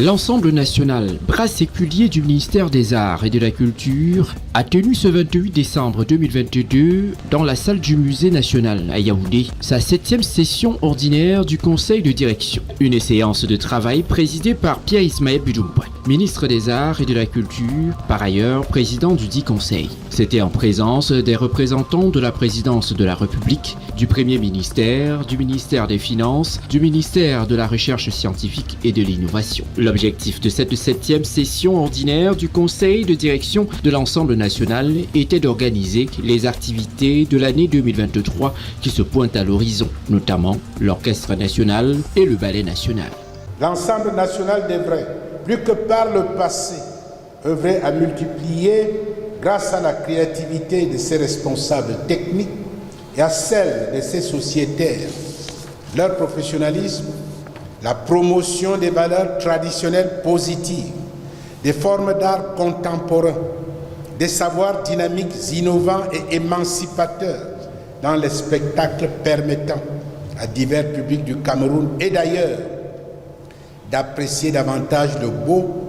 L'ensemble national, bras séculier du ministère des Arts et de la Culture, a tenu ce 28 décembre 2022 dans la salle du Musée national à Yaoundé sa 7e session ordinaire du Conseil de direction. Une séance de travail présidée par Pierre Ismaël Budumpa, ministre des Arts et de la Culture, par ailleurs président du dit Conseil. C'était en présence des représentants de la présidence de la République, du Premier ministère, du ministère des Finances, du ministère de la Recherche scientifique et de l'Innovation. L'objectif de cette 7e session ordinaire du Conseil de direction de l'ensemble national était d'organiser les activités de l'année 2023 qui se pointent à l'horizon, notamment l'Orchestre national et le Ballet national. L'ensemble national devrait, plus que par le passé, œuvrer à multiplier, grâce à la créativité de ses responsables techniques et à celle de ses sociétaires, leur professionnalisme, la promotion des valeurs traditionnelles positives, des formes d'art contemporains, des savoirs dynamiques, innovants et émancipateurs dans les spectacles permettant à divers publics du Cameroun et d'ailleurs d'apprécier davantage le beau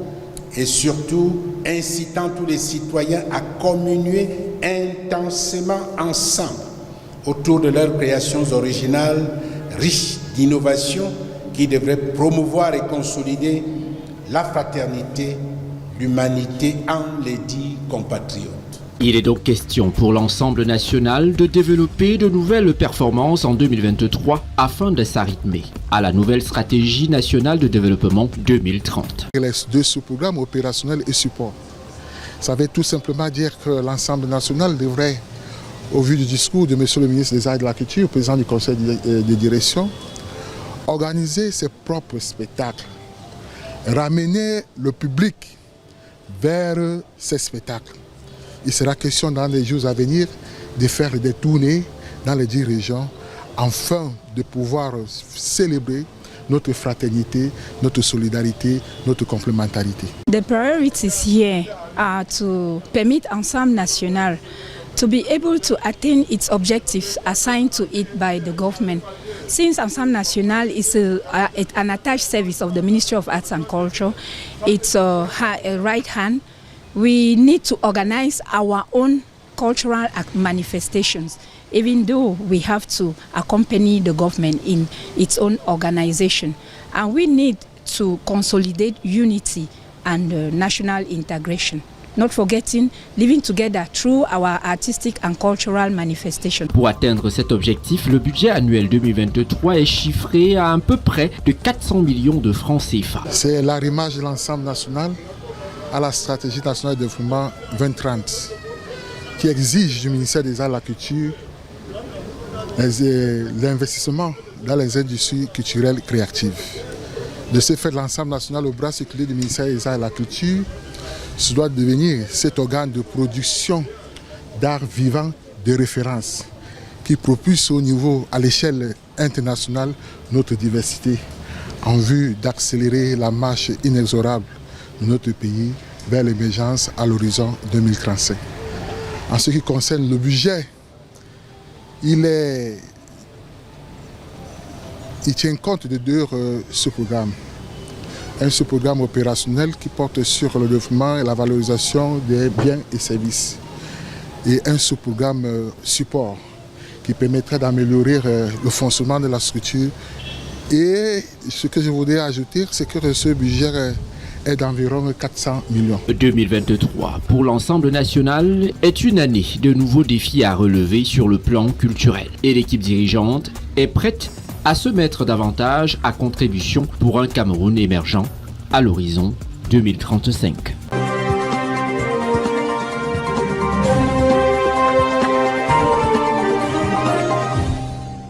et surtout incitant tous les citoyens à communier intensément ensemble autour de leurs créations originales, riches d'innovations qui devraient promouvoir et consolider la fraternité, l'humanité en les dits compatriotes. Il est donc question pour l'ensemble national de développer de nouvelles performances en 2023 afin de s'arrimer à la nouvelle stratégie nationale de développement 2030. Les deux sous-programmes opérationnels et support. Ça veut tout simplement dire que l'ensemble national devrait, au vu du discours de M. le ministre des Arts et de la Culture, président du conseil de direction, organiser ses propres spectacles, ramener le public vers ces spectacles. Il sera question dans les jours à venir de faire des tournées dans les 10 régions afin de pouvoir célébrer notre fraternité, notre solidarité, notre complémentarité. The priorities here are to permit Ensemble National to be able to attain its objectives assigned to it by the government. Since Ensemble National is an attached service of the Ministry of Arts and Culture, it's a right hand. We need to organize our own cultural manifestations, even though we have to accompany the government in its own organization. And we need to consolidate unity and national integration. Not forgetting living together through our artistic and cultural manifestations. Pour atteindre cet objectif, le budget annuel 2023 est chiffré à peu près de 400 millions de francs CFA. C'est l'arrimage de l'ensemble national à la stratégie nationale de développement 2030 qui exige du ministère des Arts et de la Culture l'investissement dans les industries culturelles créatives. De ce fait, l'ensemble national au bras séculier du ministère des Arts et de la Culture se doit devenir cet organe de production d'art vivant de référence qui propulse au niveau, à l'échelle internationale, notre diversité en vue d'accélérer la marche inexorable de notre pays vers l'émergence à l'horizon 2035. En ce qui concerne le budget, il tient compte de deux sous-programmes. Un sous-programme opérationnel qui porte sur le développement et la valorisation des biens et services. Et un sous-programme support qui permettrait d'améliorer le fonctionnement de la structure. Et ce que je voudrais ajouter, c'est que ce budget est d'environ 400 millions. 2023 pour l'ensemble national est une année de nouveaux défis à relever sur le plan culturel. Et l'équipe dirigeante est prête à se mettre davantage à contribution pour un Cameroun émergent à l'horizon 2035.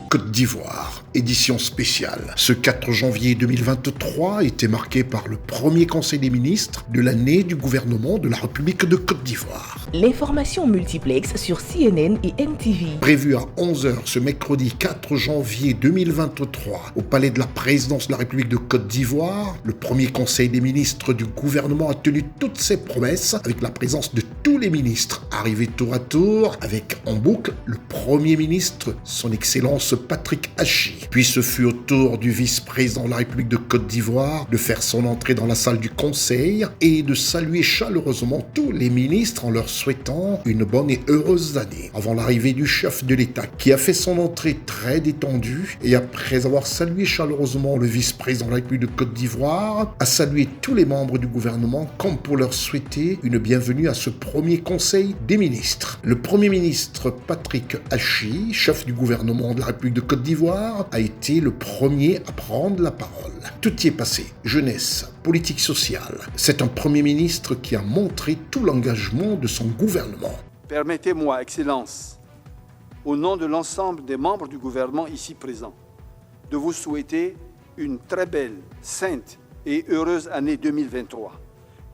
Côte d'Ivoire, édition spéciale. Ce 4 janvier 2023 était marqué par le premier Conseil des ministres de l'année du gouvernement de la République de Côte d'Ivoire. L'information multiplex sur CNN et NTV. Prévu à 11h ce mercredi 4 janvier 2023 au palais de la présidence de la République de Côte d'Ivoire, le premier Conseil des ministres du gouvernement a tenu toutes ses promesses avec la présence de tous les ministres arrivés tour à tour avec en boucle le Premier ministre, son Excellence Patrick Hachi. Puis ce fut au tour du vice-président de la République de Côte d'Ivoire de faire son entrée dans la salle du Conseil et de saluer chaleureusement tous les ministres en leur souhaitant une bonne et heureuse année. Avant l'arrivée du chef de l'État qui a fait son entrée très détendue et après avoir salué chaleureusement le vice-président de la République de Côte d'Ivoire, a salué tous les membres du gouvernement comme pour leur souhaiter une bienvenue à ce premier Conseil des ministres. Le Premier ministre Patrick Hachi, chef du gouvernement de la République de Côte d'Ivoire, a été le premier à prendre la parole. Tout y est passé, jeunesse, politique sociale. C'est un Premier ministre qui a montré tout l'engagement de son gouvernement. Permettez-moi, Excellence, au nom de l'ensemble des membres du gouvernement ici présents, de vous souhaiter une très belle, sainte et heureuse année 2023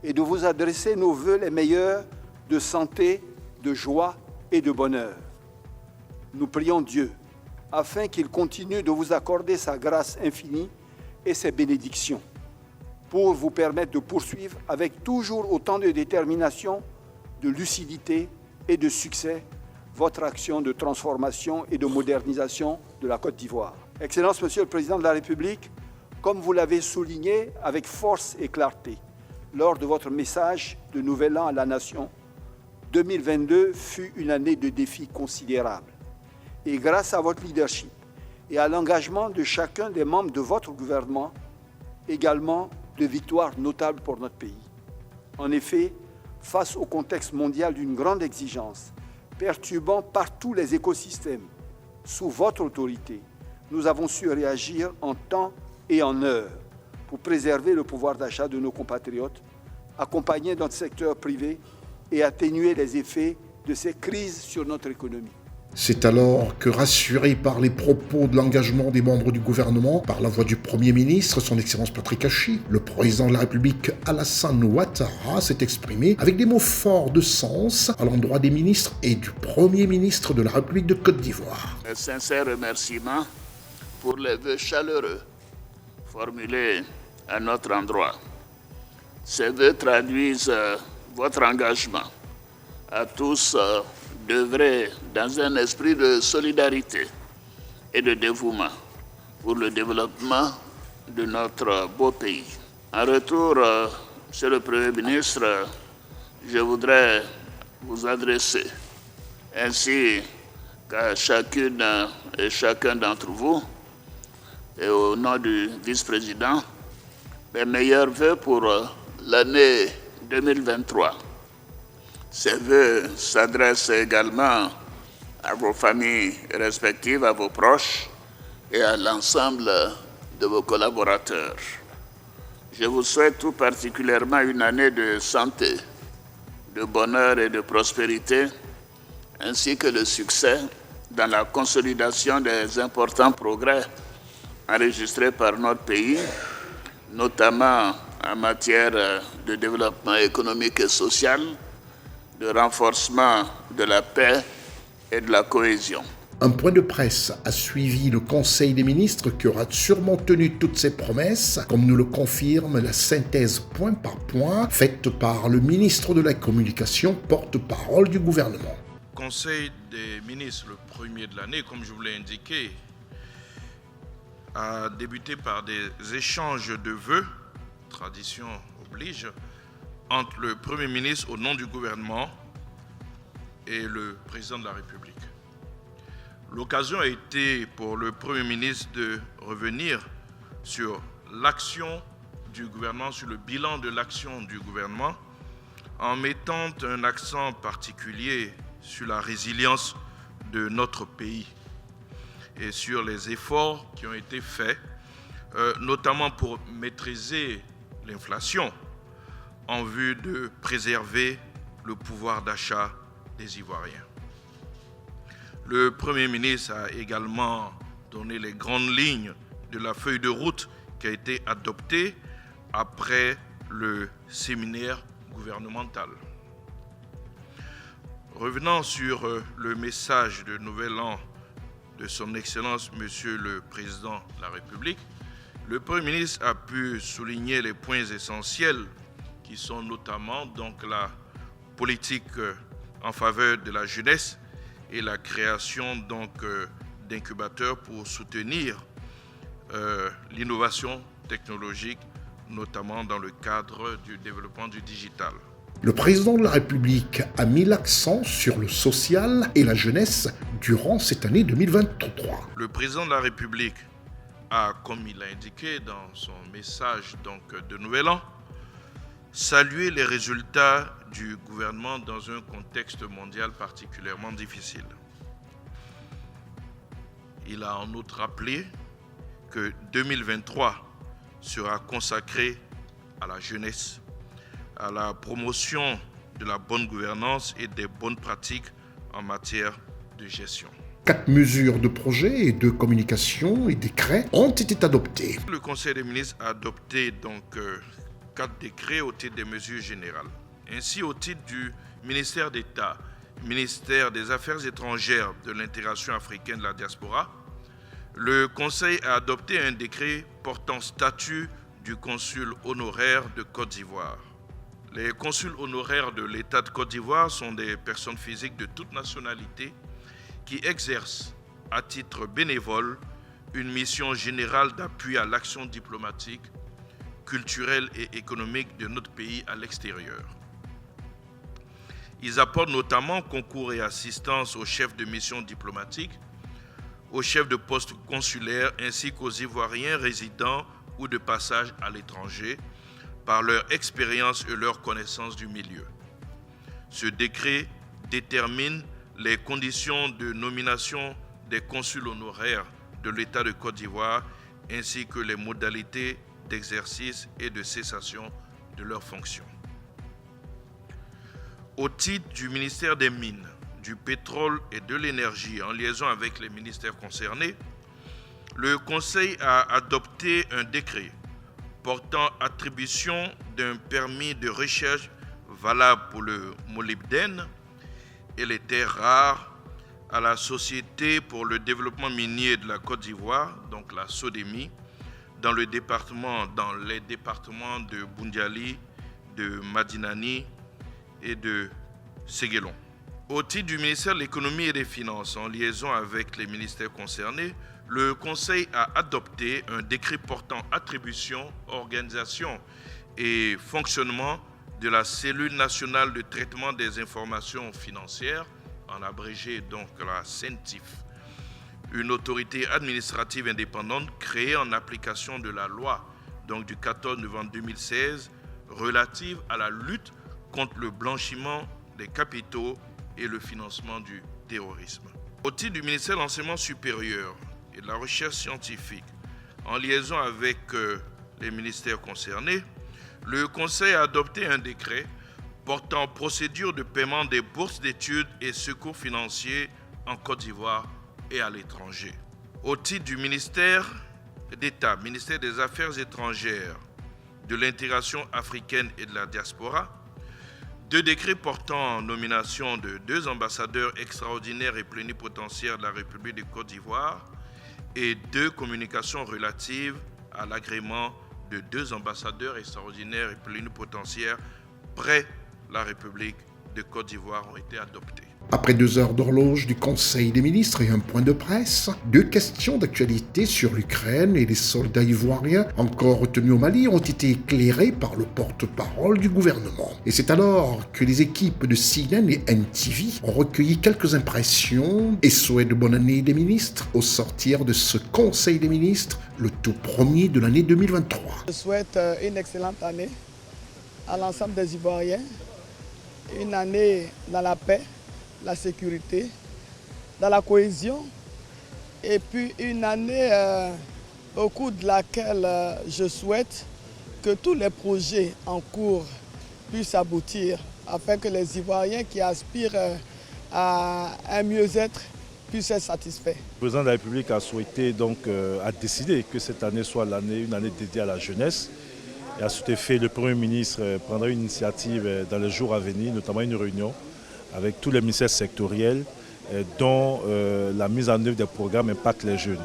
et de vous adresser nos vœux les meilleurs de santé, de joie et de bonheur. Nous prions Dieu afin qu'il continue de vous accorder sa grâce infinie et ses bénédictions pour vous permettre de poursuivre avec toujours autant de détermination, de lucidité et de succès votre action de transformation et de modernisation de la Côte d'Ivoire. Excellence, Monsieur le Président de la République, comme vous l'avez souligné avec force et clarté lors de votre message de Nouvel An à la Nation, 2022 fut une année de défis considérables. Et grâce à votre leadership et à l'engagement de chacun des membres de votre gouvernement, également de victoires notables pour notre pays. En effet, face au contexte mondial d'une grande exigence, perturbant partout les écosystèmes, sous votre autorité, nous avons su réagir en temps et en heure pour préserver le pouvoir d'achat de nos compatriotes, accompagner notre secteur privé et atténuer les effets de ces crises sur notre économie. C'est alors que, rassuré par les propos de l'engagement des membres du gouvernement, par la voix du Premier ministre, son Excellence Patrick Hachi, le président de la République Alassane Ouattara s'est exprimé avec des mots forts de sens à l'endroit des ministres et du Premier ministre de la République de Côte d'Ivoire. Un sincère remerciement pour les vœux chaleureux formulés à notre endroit. Ces vœux traduisent votre engagement à tous d'œuvrer dans un esprit de solidarité et de dévouement pour le développement de notre beau pays. En retour, Monsieur le Premier ministre, je voudrais vous adresser, ainsi qu'à chacune et chacun d'entre vous, et au nom du vice-président, mes meilleurs vœux pour l'année 2023. Ces vœux s'adressent également à vos familles respectives, à vos proches et à l'ensemble de vos collaborateurs. Je vous souhaite tout particulièrement une année de santé, de bonheur et de prospérité, ainsi que le succès dans la consolidation des importants progrès enregistrés par notre pays, notamment en matière de développement économique et social, de renforcement de la paix et de la cohésion. Un point de presse a suivi le Conseil des ministres qui aura sûrement tenu toutes ses promesses, comme nous le confirme la synthèse point par point faite par le ministre de la Communication, porte-parole du gouvernement. Conseil des ministres, le premier de l'année, comme je vous l'ai indiqué, a débuté par des échanges de vœux, tradition oblige, entre le Premier ministre au nom du gouvernement et le Président de la République. L'occasion a été pour le Premier ministre de revenir sur l'action du gouvernement, sur le bilan de l'action du gouvernement, en mettant un accent particulier sur la résilience de notre pays et sur les efforts qui ont été faits, notamment pour maîtriser l'inflation, en vue de préserver le pouvoir d'achat des Ivoiriens. Le Premier ministre a également donné les grandes lignes de la feuille de route qui a été adoptée après le séminaire gouvernemental. Revenant sur le message de Nouvel An de son Excellence, Monsieur le Président de la République, le Premier ministre a pu souligner les points essentiels qui sont notamment donc la politique en faveur de la jeunesse et la création donc d'incubateurs pour soutenir l'innovation technologique, notamment dans le cadre du développement du digital. Le président de la République a mis l'accent sur le social et la jeunesse durant cette année 2023. Le président de la République a, comme il l'a indiqué dans son message de Nouvel An, salué les résultats du gouvernement dans un contexte mondial particulièrement difficile. Il a en outre rappelé que 2023 sera consacré à la jeunesse, à la promotion de la bonne gouvernance et des bonnes pratiques en matière de gestion. 4 mesures de projet et de communication et décrets ont été adoptés. Le Conseil des ministres a adopté 4 décrets au titre des mesures générales. Ainsi, au titre du ministère d'État, ministère des Affaires étrangères, de l'intégration africaine, de la diaspora, le Conseil a adopté un décret portant statut du consul honoraire de Côte d'Ivoire. Les consuls honoraires de l'État de Côte d'Ivoire sont des personnes physiques de toute nationalité qui exercent à titre bénévole une mission générale d'appui à l'action diplomatique, culturelle et économique de notre pays à l'extérieur. Ils apportent notamment concours et assistance aux chefs de mission diplomatique, aux chefs de poste consulaire ainsi qu'aux Ivoiriens résidant ou de passage à l'étranger par leur expérience et leur connaissance du milieu. Ce décret détermine les conditions de nomination des consuls honoraires de l'État de Côte d'Ivoire ainsi que les modalités d'exercice et de cessation de leurs fonctions. Au titre du ministère des Mines, du Pétrole et de l'Énergie, en liaison avec les ministères concernés, le Conseil a adopté un décret portant attribution d'un permis de recherche valable pour le molybdène et les terres rares à la Société pour le développement minier de la Côte d'Ivoire, donc la SODEMI, dans les départements de Boundiali, de Madinani et de Séguélon. Au titre du ministère de l'Économie et des Finances, en liaison avec les ministères concernés, le Conseil a adopté un décret portant attribution, organisation et fonctionnement de la cellule nationale de traitement des informations financières, en abrégé donc la CENTIF, une autorité administrative indépendante créée en application de la loi donc du 14 novembre 2016 relative à la lutte contre le blanchiment des capitaux et le financement du terrorisme. Au titre du ministère de l'Enseignement supérieur et de la Recherche scientifique, en liaison avec les ministères concernés, le Conseil a adopté un décret portant procédure de paiement des bourses d'études et secours financiers en Côte d'Ivoire et à l'étranger. Au titre du ministère d'État, ministère des Affaires étrangères, de l'intégration africaine et de la diaspora, 2 décrets portant nomination de 2 ambassadeurs extraordinaires et plénipotentiaires de la République de Côte d'Ivoire et 2 communications relatives à l'agrément de 2 ambassadeurs extraordinaires et plénipotentiaires près la République de Côte d'Ivoire ont été adoptées. Après 2 heures d'horloge du Conseil des ministres et un point de presse, 2 questions d'actualité sur l'Ukraine et les soldats ivoiriens encore retenus au Mali ont été éclairées par le porte-parole du gouvernement. Et c'est alors que les équipes de CNN et NTV ont recueilli quelques impressions et souhaits de bonne année des ministres au sortir de ce Conseil des ministres, le tout premier de l'année 2023. Je souhaite une excellente année à l'ensemble des Ivoiriens, une année dans la paix, la sécurité, dans la cohésion, et puis une année au cours de laquelle je souhaite que tous les projets en cours puissent aboutir afin que les Ivoiriens qui aspirent à un mieux-être puissent être satisfaits. Le président de la République a souhaité a décidé que cette année soit une année dédiée à la jeunesse. Et à cet effet, le Premier ministre prendra une initiative dans les jours à venir, notamment une réunion avec tous les ministères sectoriels dont la mise en œuvre des programmes impacte les jeunes.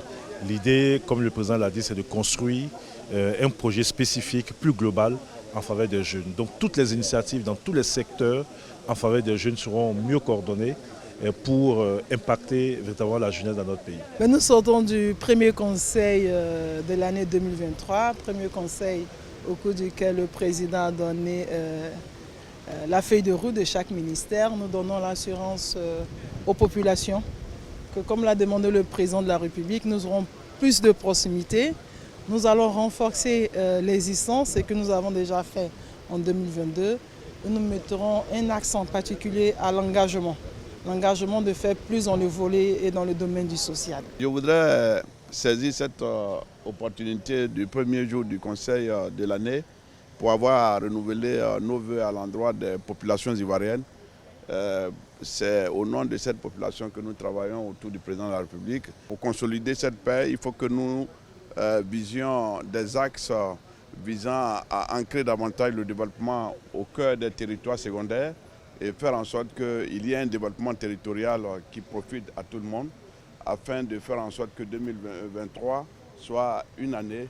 L'idée, comme le président l'a dit, c'est de construire un projet spécifique, plus global, en faveur des jeunes. Donc toutes les initiatives dans tous les secteurs en faveur des jeunes seront mieux coordonnées pour impacter véritablement la jeunesse dans notre pays. Mais nous sortons du premier conseil de l'année 2023, premier conseil au cours duquel le président a donné la feuille de route de chaque ministère. Nous donnons l'assurance aux populations que, comme l'a demandé le président de la République, nous aurons plus de proximité. Nous allons renforcer l'existence, ce que nous avons déjà fait en 2022. Nous mettrons un accent particulier à l'engagement. L'engagement de faire plus dans le volet et dans le domaine du social. Je voudrais saisir cette opportunité du premier jour du Conseil de l'année pour avoir renouvelé nos vœux à l'endroit des populations ivoiriennes. C'est au nom de cette population que nous travaillons autour du président de la République. Pour consolider cette paix, il faut que nous visions des axes visant à ancrer davantage le développement au cœur des territoires secondaires et faire en sorte qu'il y ait un développement territorial qui profite à tout le monde afin de faire en sorte que 2023 soit une année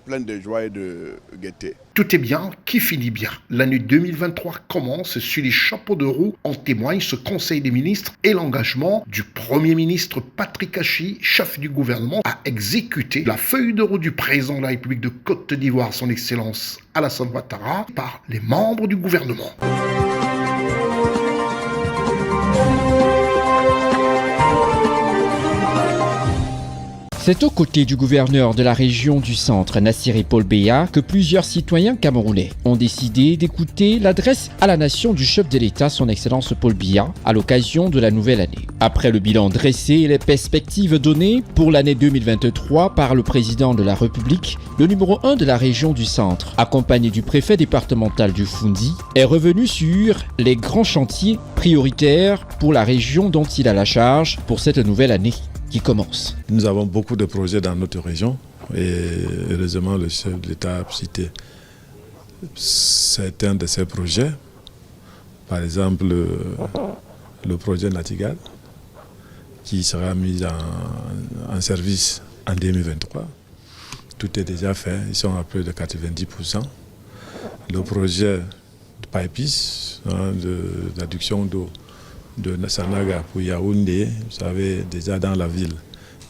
pleine de joie et de gaieté. Tout est bien qui finit bien. L'année 2023 commence sur les chapeaux de roue. En témoigne ce Conseil des ministres et l'engagement du Premier ministre Patrick Achi, chef du gouvernement, à exécuter la feuille de route du président de la République de Côte d'Ivoire, son Excellence Alassane Ouattara, par les membres du gouvernement. C'est aux côtés du gouverneur de la région du centre, Nassiré Paul Biya, que plusieurs citoyens camerounais ont décidé d'écouter l'adresse à la nation du chef de l'État, son Excellence Paul Biya, à l'occasion de la nouvelle année. Après le bilan dressé et les perspectives données pour l'année 2023 par le président de la République, le numéro 1 de la région du centre, accompagné du préfet départemental du Foundi, est revenu sur les grands chantiers prioritaires pour la région dont il a la charge pour cette nouvelle année qui commence. Nous avons beaucoup de projets dans notre région et heureusement le chef de l'État a cité certains de ces projets. Par exemple, le projet Natigal qui sera mis en service en 2023. Tout est déjà fait, ils sont à plus de 90%. Le projet de Paipis, d'adduction d'eau de Sanaga pour Yaoundé, vous savez, déjà dans la ville.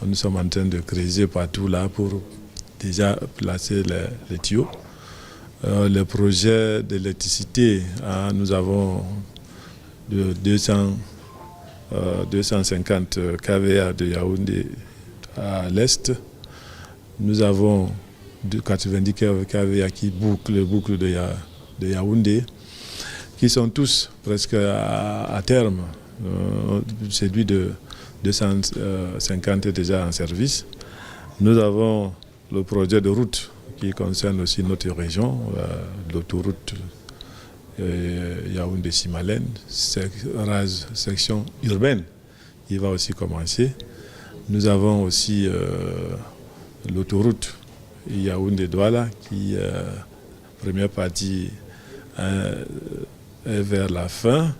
Nous sommes en train de creuser partout là pour déjà placer les tuyaux. Le projet d'électricité, nous avons de 250 kVA de Yaoundé à l'est. Nous avons de 90 kVA qui boucle de Yaoundé, qui sont tous presque à terme. Celui de 250 est déjà en service. Nous avons le projet de route qui concerne aussi notre région, l'autoroute Yaoundé-Simalène, section urbaine, qui va aussi commencer. Nous avons aussi l'autoroute Yaoundé-Douala, qui, première partie, est vers la fin.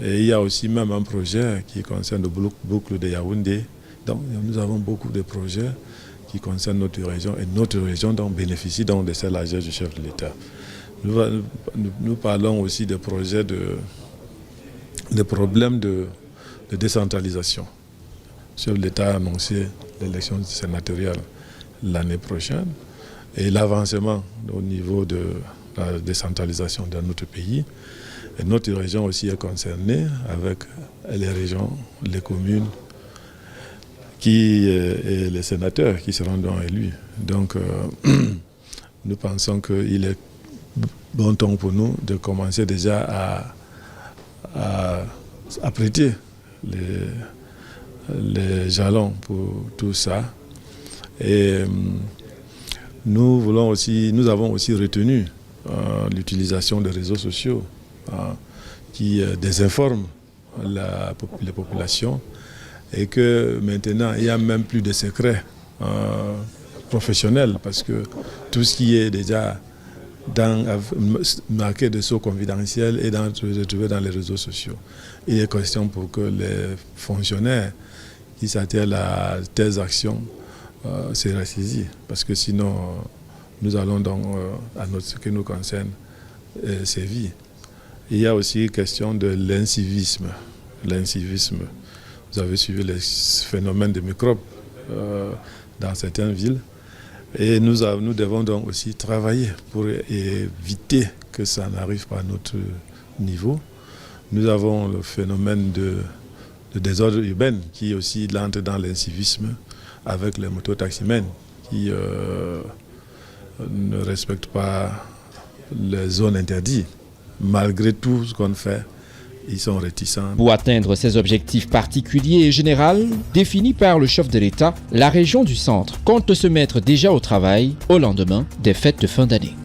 Et il y a aussi même un projet qui concerne le boucle de Yaoundé. Donc nous avons beaucoup de projets qui concernent notre région et notre région donc, bénéficie donc, de cette largesse du chef de l'État. Nous parlons aussi des projets des problèmes de décentralisation. Le chef de l'État a annoncé l'élection sénatoriale l'année prochaine et l'avancement au niveau de la décentralisation dans notre pays. Et notre région aussi est concernée avec les régions, les communes et les sénateurs qui seront donc élus. Donc nous pensons qu'il est bon temps pour nous de commencer déjà à prêter les jalons pour tout ça. Et nous avons aussi retenu l'utilisation des réseaux sociaux qui désinforment les populations et que maintenant il n'y a même plus de secrets professionnels parce que tout ce qui est déjà marqué de sceaux confidentiels est retrouvé dans les réseaux sociaux. Il est question pour que les fonctionnaires qui s'attellent à telles actions se ressaisit parce que sinon nous allons donc à ce qui nous concerne sévir. Il y a aussi question de l'incivisme. l'incivisme. Vous avez suivi les phénomènes de microbes dans certaines villes. Et nous devons donc aussi travailler pour éviter que ça n'arrive pas à notre niveau. Nous avons le phénomène de désordre urbain qui aussi entre dans l'incivisme avec les mototaximens qui ne respectent pas les zones interdites. Malgré tout ce qu'on fait, ils sont réticents. Pour atteindre ces objectifs particuliers et généraux définis par le chef de l'État, la région du Centre compte se mettre déjà au travail au lendemain des fêtes de fin d'année.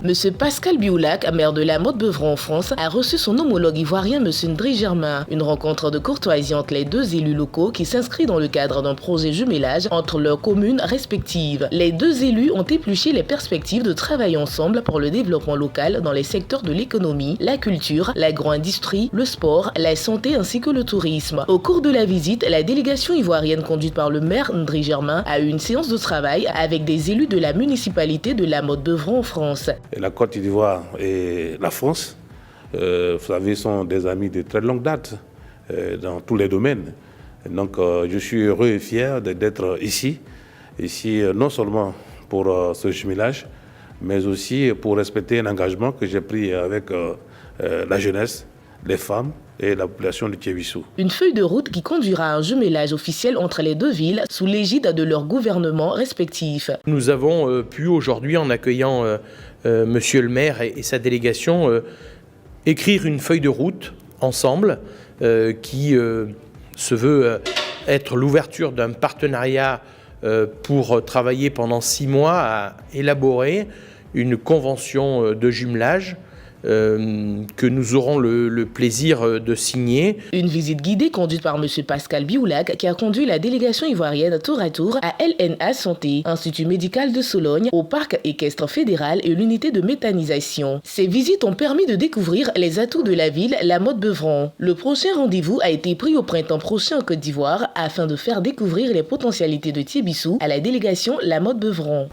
Monsieur Pascal Bioulac, maire de la Motte-Beuvron en France, a reçu son homologue ivoirien Monsieur Ndri Germain. Une rencontre de courtoisie entre les deux élus locaux qui s'inscrit dans le cadre d'un projet jumelage entre leurs communes respectives. Les deux élus ont épluché les perspectives de travailler ensemble pour le développement local dans les secteurs de l'économie, la culture, l'agro-industrie, le sport, la santé ainsi que le tourisme. Au cours de la visite, la délégation ivoirienne conduite par le maire Ndri Germain a eu une séance de travail avec des élus de la municipalité de la Motte-Beuvron en France. La Côte d'Ivoire et la France, vous savez, sont des amis de très longue date dans tous les domaines. Donc je suis heureux et fier d'être ici non seulement pour ce jumelage, mais aussi pour respecter un engagement que j'ai pris avec la jeunesse, les femmes et la population de Thiébissou. Une feuille de route qui conduira à un jumelage officiel entre les deux villes sous l'égide de leurs gouvernements respectifs. Nous avons pu aujourd'hui, en accueillant Monsieur le maire et sa délégation, écrire une feuille de route ensemble qui se veut être l'ouverture d'un partenariat pour travailler pendant 6 mois à élaborer une convention de jumelage que nous aurons le plaisir de signer. Une visite guidée conduite par M. Pascal Bioulac qui a conduit la délégation ivoirienne tour à tour à LNA Santé, Institut médical de Sologne, au parc équestre fédéral et l'unité de méthanisation. Ces visites ont permis de découvrir les atouts de la ville, la Motte-Beuvron. Le prochain rendez-vous a été pris au printemps prochain en Côte d'Ivoire afin de faire découvrir les potentialités de Thiébissou à la délégation La Motte-Beuvron.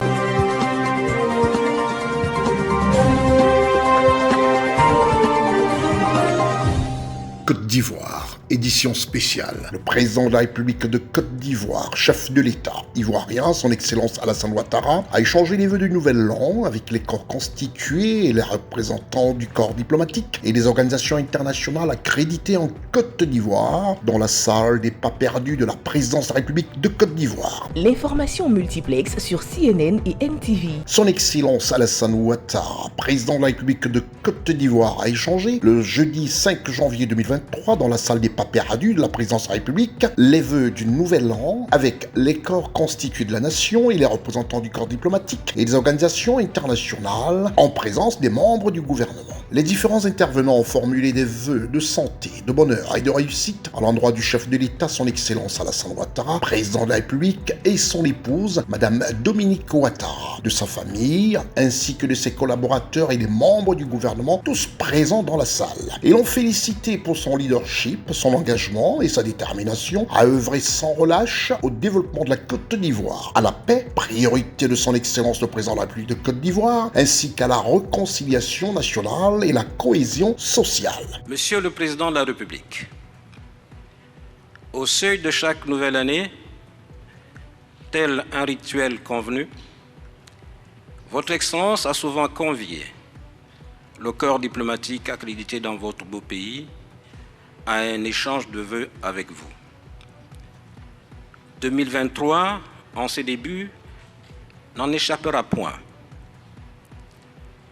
Côte d'Ivoire, édition spéciale. Le président de la République de Côte d'Ivoire, chef de l'État ivoirien, son Excellence Alassane Ouattara, a échangé les vœux du nouvel an avec les corps constitués et les représentants du corps diplomatique et des organisations internationales accréditées en Côte d'Ivoire dans la salle des pas perdus de la présidence de la République de Côte d'Ivoire. L'information multiplex sur CNN et NTV. Son Excellence Alassane Ouattara, président de la République de Côte d'Ivoire, a échangé le jeudi 5 janvier 2023 dans la salle des pas perdus de la présidence de la République les vœux du nouvel an avec les corps constitués de la nation et les représentants du corps diplomatique et des organisations internationales en présence des membres du gouvernement. Les différents intervenants ont formulé des vœux de santé, de bonheur et de réussite à l'endroit du chef de l'État, son Excellence Alassane Ouattara, président de la République, et son épouse, Madame Dominique Ouattara, de sa famille, ainsi que de ses collaborateurs et des membres du gouvernement, tous présents dans la salle. Et l'ont félicité pour son leadership, son engagement et sa détermination à œuvrer sans relâche au développement de la Côte d'Ivoire, à la paix, priorité de son Excellence le Président de la République de Côte d'Ivoire, ainsi qu'à la réconciliation nationale et la cohésion sociale. Monsieur le Président de la République, au seuil de chaque nouvelle année, tel un rituel convenu, Votre Excellence a souvent convié le corps diplomatique accrédité dans votre beau pays à un échange de vœux avec vous. 2023, en ses débuts, n'en échappera point.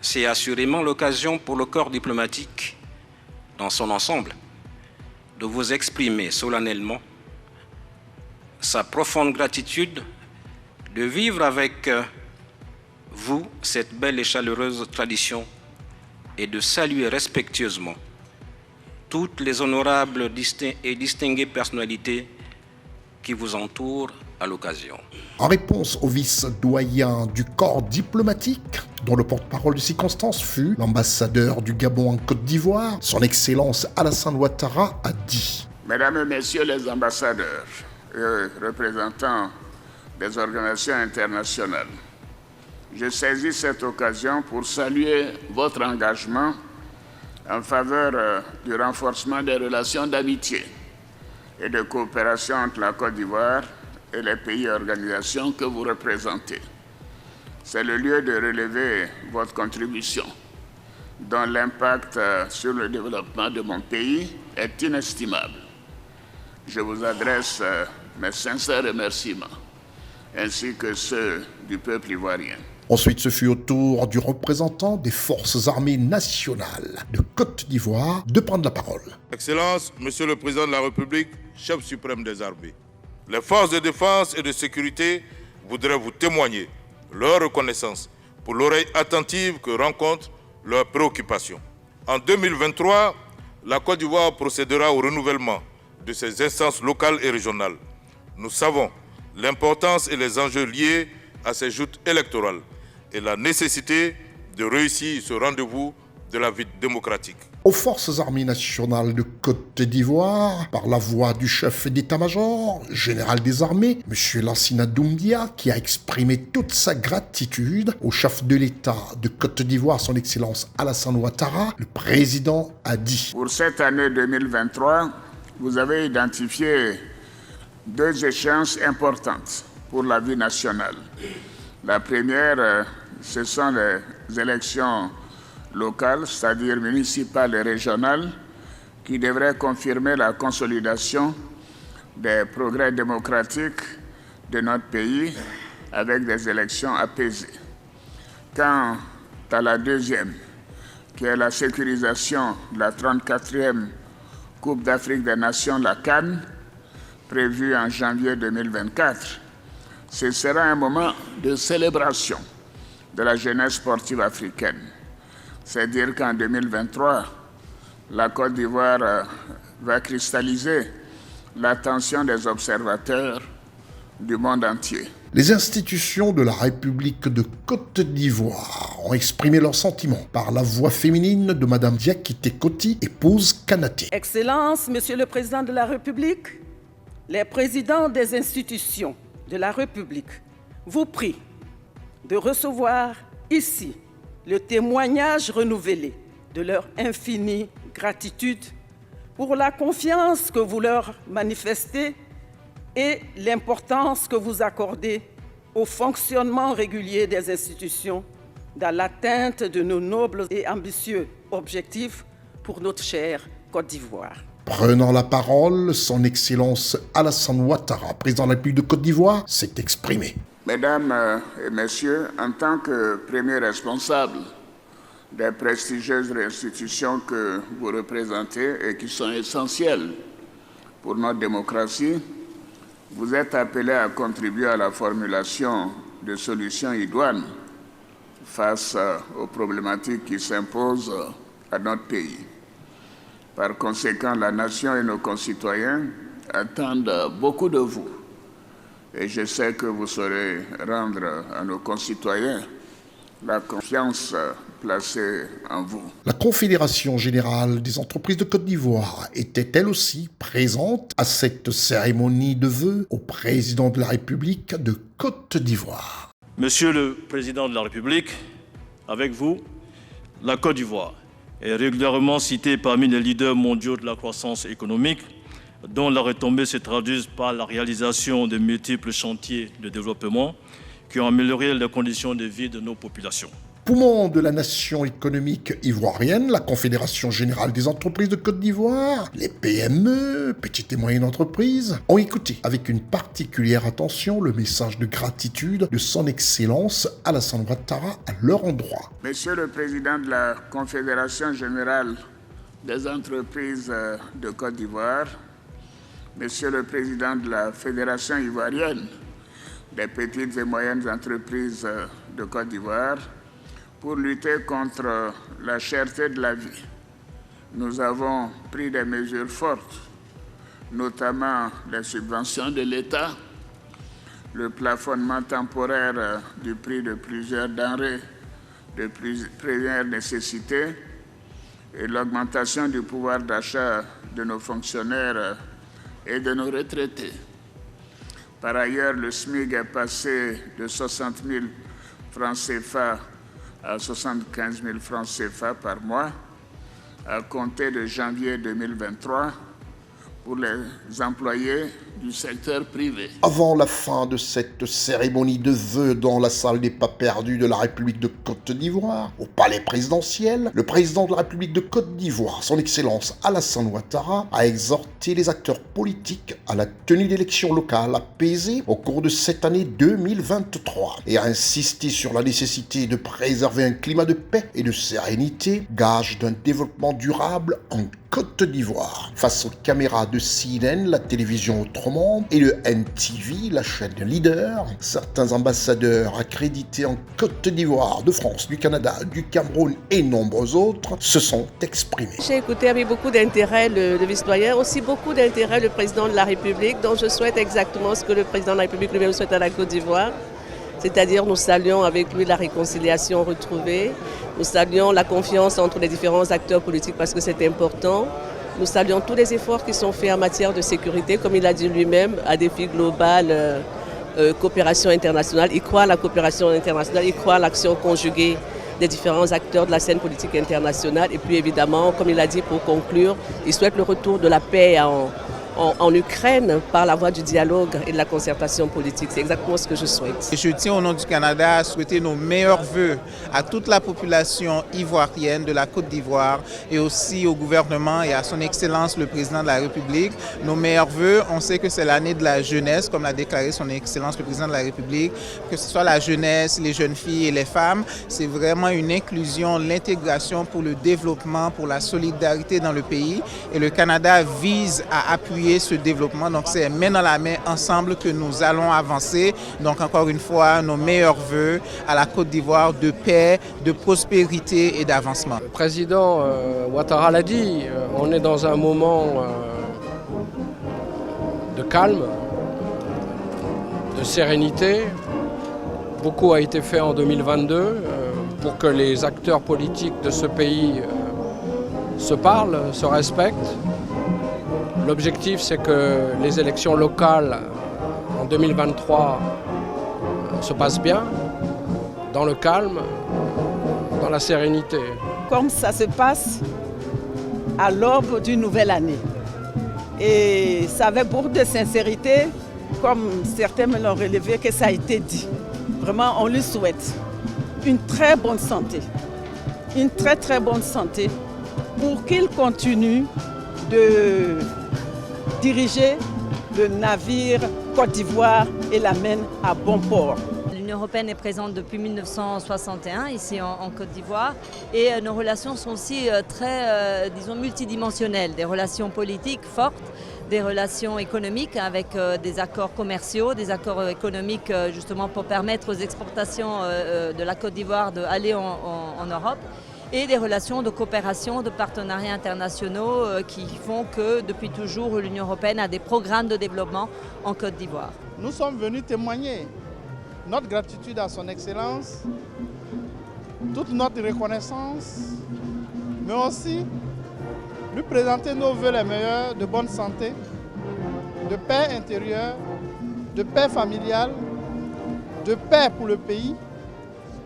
C'est assurément l'occasion pour le corps diplomatique, dans son ensemble, de vous exprimer solennellement sa profonde gratitude de vivre avec vous cette belle et chaleureuse tradition et de saluer respectueusement toutes les honorables et distinguées personnalités qui vous entourent à l'occasion. En réponse au vice-doyen du corps diplomatique, dont le porte-parole de circonstance fut l'ambassadeur du Gabon en Côte d'Ivoire, son Excellence Alassane Ouattara a dit: Mesdames et Messieurs les ambassadeurs et représentants des organisations internationales, je saisis cette occasion pour saluer votre engagement en faveur du renforcement des relations d'amitié et de coopération entre la Côte d'Ivoire et les pays et organisations que vous représentez. C'est le lieu de relever votre contribution, dont l'impact sur le développement de mon pays est inestimable. Je vous adresse mes sincères remerciements, ainsi que ceux du peuple ivoirien. Ensuite, ce fut au tour du représentant des forces armées nationales de Côte d'Ivoire de prendre la parole. Excellence, Monsieur le Président de la République, chef suprême des armées, les forces de défense et de sécurité voudraient vous témoigner leur reconnaissance pour l'oreille attentive que rencontrent leurs préoccupations. En 2023, la Côte d'Ivoire procédera au renouvellement de ses instances locales et régionales. Nous savons l'importance et les enjeux liés à ces joutes électorales et la nécessité de réussir ce rendez-vous de la vie démocratique. Aux forces armées nationales de Côte d'Ivoire, par la voix du chef d'état-major, général des armées, M. Lassina Doumbia, qui a exprimé toute sa gratitude au chef de l'État de Côte d'Ivoire, son Excellence Alassane Ouattara, le président a dit: Pour cette année 2023, vous avez identifié 2 échéances importantes pour la vie nationale. La première, ce sont les élections locales, c'est-à-dire municipales et régionales, qui devraient confirmer la consolidation des progrès démocratiques de notre pays avec des élections apaisées. Quant à la deuxième, qui est la sécurisation de la 34e Coupe d'Afrique des Nations, la CAN, prévue en janvier 2024, ce sera un moment de célébration de la jeunesse sportive africaine. C'est-à-dire qu'en 2023, la Côte d'Ivoire va cristalliser l'attention des observateurs du monde entier. Les institutions de la République de Côte d'Ivoire ont exprimé leurs sentiments par la voix féminine de Mme Diakité Koti, épouse Kanaté. Excellence, Monsieur le Président de la République, les présidents des institutions de la République vous prient de recevoir ici le témoignage renouvelé de leur infinie gratitude pour la confiance que vous leur manifestez et l'importance que vous accordez au fonctionnement régulier des institutions dans l'atteinte de nos nobles et ambitieux objectifs pour notre chère Côte d'Ivoire. Prenant la parole, son Excellence Alassane Ouattara, président de la République de Côte d'Ivoire, s'est exprimé. Mesdames et messieurs, en tant que premier responsable des prestigieuses institutions que vous représentez et qui sont essentielles pour notre démocratie, vous êtes appelés à contribuer à la formulation de solutions idoines face aux problématiques qui s'imposent à notre pays. Par conséquent, la nation et nos concitoyens attendent beaucoup de vous. Et je sais que vous saurez rendre à nos concitoyens la confiance placée en vous. La Confédération générale des entreprises de Côte d'Ivoire était elle aussi présente à cette cérémonie de vœux au président de la République de Côte d'Ivoire. Monsieur le Président de la République, avec vous, la Côte d'Ivoire est régulièrement citée parmi les leaders mondiaux de la croissance économique, dont la retombée se traduit par la réalisation de multiples chantiers de développement qui ont amélioré les conditions de vie de nos populations. Poumon de la nation économique ivoirienne, la Confédération générale des entreprises de Côte d'Ivoire, les PME, petites et moyennes entreprises, ont écouté avec une particulière attention le message de gratitude de son Excellence Alassane Ouattara à leur endroit. Monsieur le Président de la Confédération générale des entreprises de Côte d'Ivoire, Monsieur le Président de la Fédération ivoirienne des petites et moyennes entreprises de Côte d'Ivoire, pour lutter contre la cherté de la vie, nous avons pris des mesures fortes, notamment les subventions de l'État, le plafonnement temporaire du prix de plusieurs denrées de première nécessité et l'augmentation du pouvoir d'achat de nos fonctionnaires et de nos retraités. Par ailleurs, le SMIC est passé de 60 000 francs CFA à 75 000 francs CFA par mois à compter de janvier 2023 pour les employés du secteur privé. Avant la fin de cette cérémonie de vœux dans la salle des pas perdus de la République de Côte d'Ivoire, au palais présidentiel, le président de la République de Côte d'Ivoire, son Excellence Alassane Ouattara, a exhorté les acteurs politiques à la tenue d'élections locales apaisées au cours de cette année 2023 et a insisté sur la nécessité de préserver un climat de paix et de sérénité, gage d'un développement durable en Côte d'Ivoire. Face aux caméras de CNN, la télévision autrement, et de NTV, la chaîne leader, certains ambassadeurs accrédités en Côte d'Ivoire, de France, du Canada, du Cameroun et nombreux autres se sont exprimés. J'ai écouté avec beaucoup d'intérêt le vice-doyen, aussi beaucoup d'intérêt le président de la République, dont je souhaite exactement ce que le président de la République lui-même souhaite à la Côte d'Ivoire. C'est-à-dire nous saluons avec lui la réconciliation retrouvée, nous saluons la confiance entre les différents acteurs politiques parce que c'est important. Nous saluons tous les efforts qui sont faits en matière de sécurité, comme il a dit lui-même, à défi global, coopération internationale. Il croit à la coopération internationale, il croit à l'action conjuguée des différents acteurs de la scène politique internationale. Et puis évidemment, comme il a dit pour conclure, il souhaite le retour de la paix en Ukraine par la voie du dialogue et de la concertation politique. C'est exactement ce que je souhaite. Je tiens au nom du Canada à souhaiter nos meilleurs vœux à toute la population ivoirienne de la Côte d'Ivoire et aussi au gouvernement et à son Excellence le Président de la République. Nos meilleurs vœux, on sait que c'est l'année de la jeunesse, comme l'a déclaré son Excellence le Président de la République, que ce soit la jeunesse, les jeunes filles et les femmes. C'est vraiment une inclusion, l'intégration pour le développement, pour la solidarité dans le pays. Et le Canada vise à appuyer ce développement. Donc c'est main dans la main ensemble que nous allons avancer. Donc encore une fois, nos meilleurs vœux à la Côte d'Ivoire de paix, de prospérité et d'avancement. Le président Ouattara l'a dit, on est dans un moment de calme, de sérénité. Beaucoup a été fait en 2022 pour que les acteurs politiques de ce pays se parlent, se respectent. L'objectif, c'est que les élections locales en 2023 se passent bien, dans le calme, dans la sérénité. Comme ça se passe à l'aube d'une nouvelle année. Et ça avec beaucoup de sincérité, comme certains me l'ont relevé, que ça a été dit. Vraiment, on lui souhaite une très bonne santé. Une très très bonne santé pour qu'il continue de diriger le navire Côte d'Ivoire et l'amène à bon port. L'Union européenne est présente depuis 1961 ici en Côte d'Ivoire et nos relations sont aussi très, disons, multidimensionnelles. Des relations politiques fortes, des relations économiques avec des accords commerciaux, des accords économiques justement pour permettre aux exportations de la Côte d'Ivoire d'aller en Europe. Et des relations de coopération, de partenariats internationaux qui font que depuis toujours l'Union européenne a des programmes de développement en Côte d'Ivoire. Nous sommes venus témoigner notre gratitude à son Excellence, toute notre reconnaissance, mais aussi lui présenter nos vœux les meilleurs de bonne santé, de paix intérieure, de paix familiale, de paix pour le pays,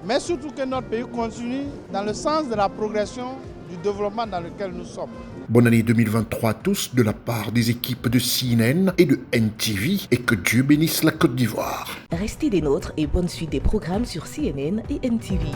mais surtout que notre pays continue dans le sens de la progression du développement dans lequel nous sommes. Bonne année 2023 à tous de la part des équipes de CNN et de NTV et que Dieu bénisse la Côte d'Ivoire. Restez des nôtres et bonne suite des programmes sur CNN et NTV.